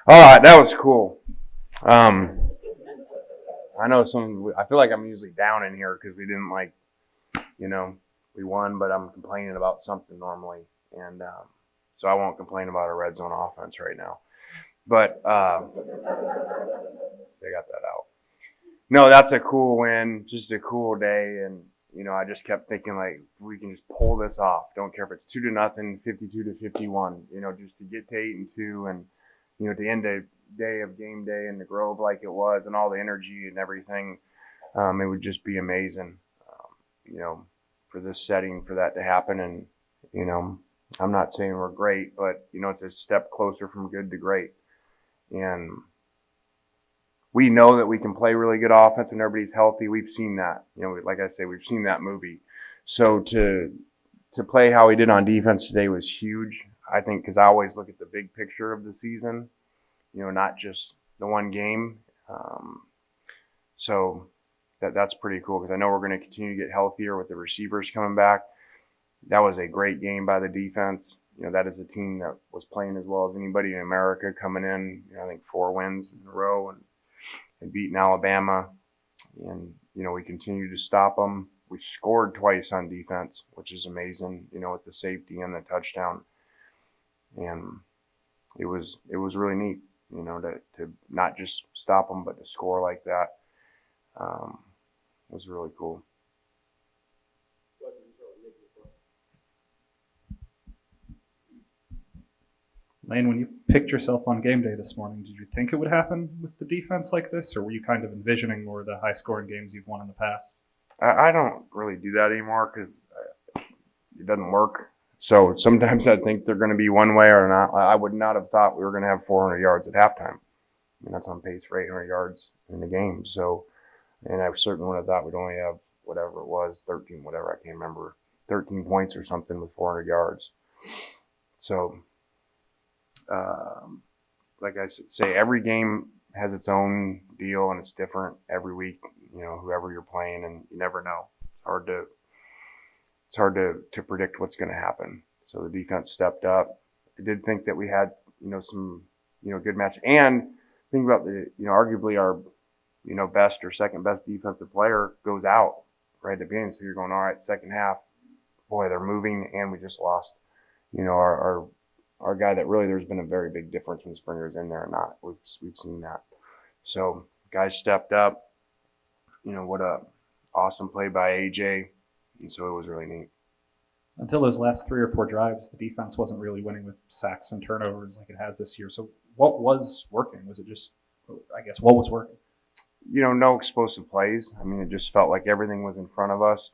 All right, that was cool. I know I feel like I'm usually down in here because we didn't we won, but I'm complaining about something normally. And so I won't complain about our red zone offense right now. But they got that out. No, that's a cool win, just a cool day. And, I just kept thinking, like, we can just pull this off. Don't care if it's 2-0, 52-51, just to get to 8-2. And, at the end of day of game day in the Grove like it was and all the energy and everything, it would just be amazing, for this setting, for that to happen. And, I'm not saying we're great, but, it's a step closer from good to great. And we know that we can play really good offense when everybody's healthy. We've seen that. Like I say, we've seen that movie. So to play how we did on defense today was huge, I think, because I always look at the big picture of the season, not just the one game. So that's pretty cool because I know we're going to continue to get healthier with the receivers coming back. That was a great game by the defense. That is a team that was playing as well as anybody in America coming in. I think 4 wins in a row and beating Alabama. And, we continue to stop them. We scored twice on defense, which is amazing, with the safety and the touchdown. And it was really neat, to not just stop them, but to score like that. Was really cool. Lane, when you picked yourself on game day this morning, did you think it would happen with the defense like this, or were you kind of envisioning more of the high-scoring games you've won in the past? I don't really do that anymore because it doesn't work. So sometimes I think they're going to be one way or not. I would not have thought we were going to have 400 yards at halftime. That's on pace for 800 yards in the game. So, and I certainly would have thought we'd only have whatever it was, 13, whatever, I can't remember, 13 points or something with 400 yards. So, like I say, every game has its own deal and it's different every week. Whoever you're playing, and you never know. It's hard to predict what's going to happen. So the defense stepped up. I did think that we had some good match, and think about the arguably our best or second best defensive player goes out right at the beginning. So you're going, all right, second half, boy, they're moving, and we just lost our guy that really there's been a very big difference when Springer's in there or not. We've seen that. So guys stepped up. What a awesome play by AJ. And so it was really neat. Until those last 3 or 4 drives, the defense wasn't really winning with sacks and turnovers like it has this year. So what was working? Was it just, I guess, what was working? No explosive plays. I mean, it just felt like everything was in front of us.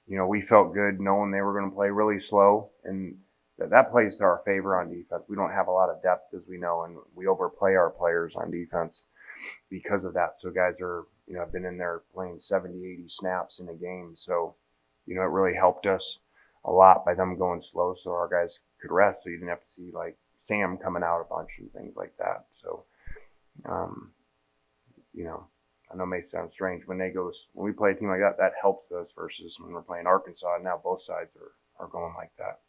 We felt good knowing they were going to play really slow, and that plays to our favor on defense. We don't have a lot of depth, as we know, and we overplay our players on defense because of that. So guys are, have been in there playing 70, 80 snaps in a game. So, it really helped us a lot by them going slow so our guys could rest. So you didn't have to see like Sam coming out a bunch and things like that. So, I know it may sound strange when we play a team like that, that helps us versus when we're playing Arkansas. And now both sides are going like that.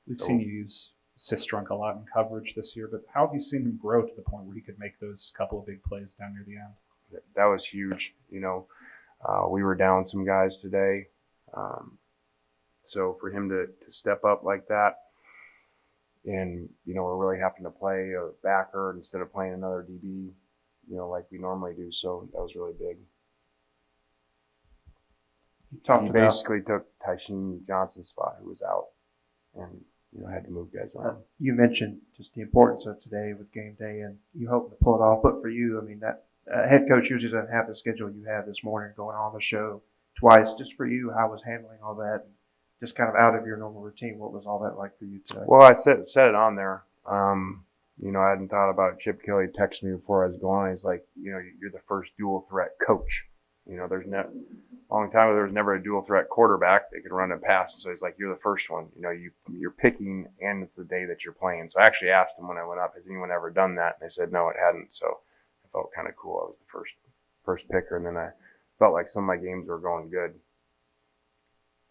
We've seen you use Sistrunk a lot in coverage this year, but how have you seen him grow to the point where he could make those couple of big plays down near the end? That was huge. We were down some guys today. So for him to step up like that, and, we're really having to play a backer instead of playing another DB, like we normally do. So that was really big. He basically took Tysheen Johnson's spot, who was out, and had to move guys around. You mentioned just the importance of today with game day, and you hope to pull it off. But for you, I mean, that head coach usually doesn't have the schedule you have this morning, going on the show twice. Just for you, how was handling all that? Just kind of out of your normal routine. What was all that like for you today? Well, I said it on there. I hadn't thought about it. Chip Kelly texted me before I was going on. He's like, you're the first dual threat coach. There's a long time ago, there was never a dual threat quarterback that could run and pass. So he's like, you're the first one. You're picking, and it's the day that you're playing. So I actually asked him when I went up, has anyone ever done that? And they said no, it hadn't. So I felt kind of cool. I was the first picker, and then I felt like some of my games were going good.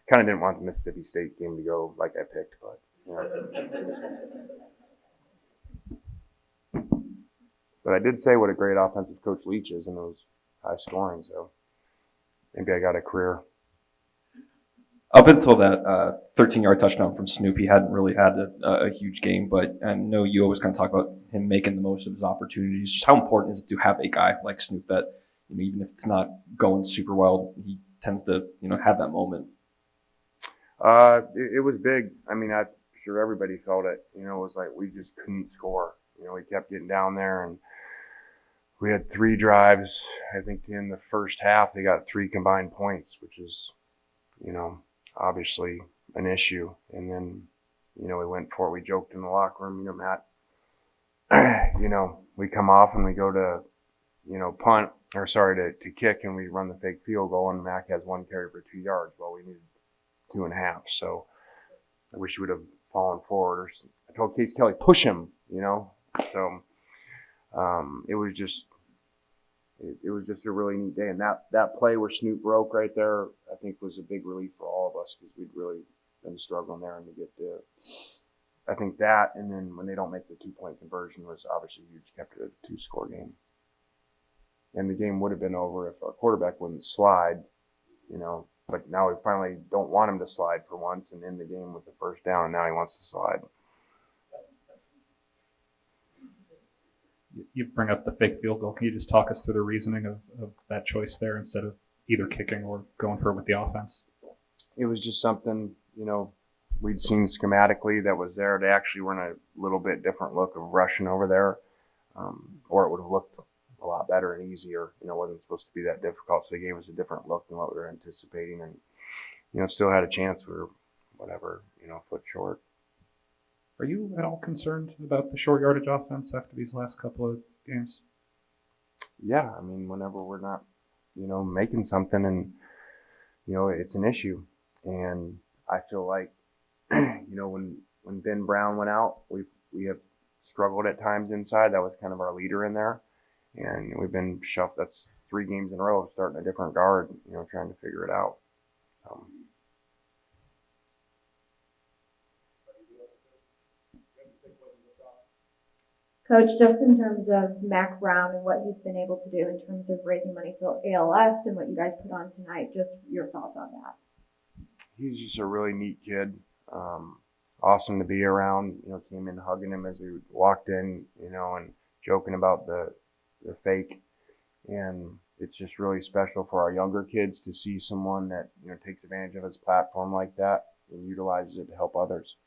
Kind of didn't want the Mississippi State game to go like I picked, but But I did say what a great offensive coach Leach is, and it was high scoring. So maybe I got a career. Up until that 13-yard touchdown from Snoop, he hadn't really had a huge game, but I know you always kind of talk about him making the most of his opportunities. Just how important is it to have a guy like Snoop that, even if it's not going super well, he tends to, have that moment? It was big. I mean, I'm sure everybody felt it. It was like we just couldn't score. We kept getting down there, and we had 3 drives. I think in the first half, they got 3 combined points, which is, obviously an issue. And then, we went for it. We joked in the locker room, Matt, we come off and we go to, to kick, and we run the fake field goal, and Mac has 1 carry for 2 yards. Well, we needed 2.5. So I wish he would have fallen forward. Or I told Case Kelly, push him, So it was just a really neat day. And that play where Snoop broke right there, I think was a big relief for all of us, because we'd really been struggling there, and to get to, I think that, and then when they don't make the 2-point conversion was obviously huge, kept it a 2-score game. And the game would have been over if our quarterback wouldn't slide, but now we finally don't want him to slide for once, and end the game with the first down, and now he wants to slide. You bring up the fake field goal. Can you just talk us through the reasoning of that choice there instead of either kicking or going for it with the offense? It was just something, we'd seen schematically that was there. They actually were in a little bit different look of rushing over there, or it would have looked a lot better and easier. It wasn't supposed to be that difficult, so they gave us a different look than what we were anticipating, and still had a chance. We were, whatever, foot short. Are you at all concerned about the short yardage offense after these last couple of games? Yeah, I mean, whenever we're not, making something, and it's an issue. And I feel like, when Ben Brown went out, we have struggled at times inside. That was kind of our leader in there, and we've been shuffled. That's 3 games in a row of starting a different guard, trying to figure it out. So. Coach, just in terms of Mac Brown and what he's been able to do in terms of raising money for ALS and what you guys put on tonight, just your thoughts on that. He's just a really neat kid. Awesome to be around. Came in hugging him as we walked in, and joking about the fake. And it's just really special for our younger kids to see someone that, takes advantage of his platform like that and utilizes it to help others.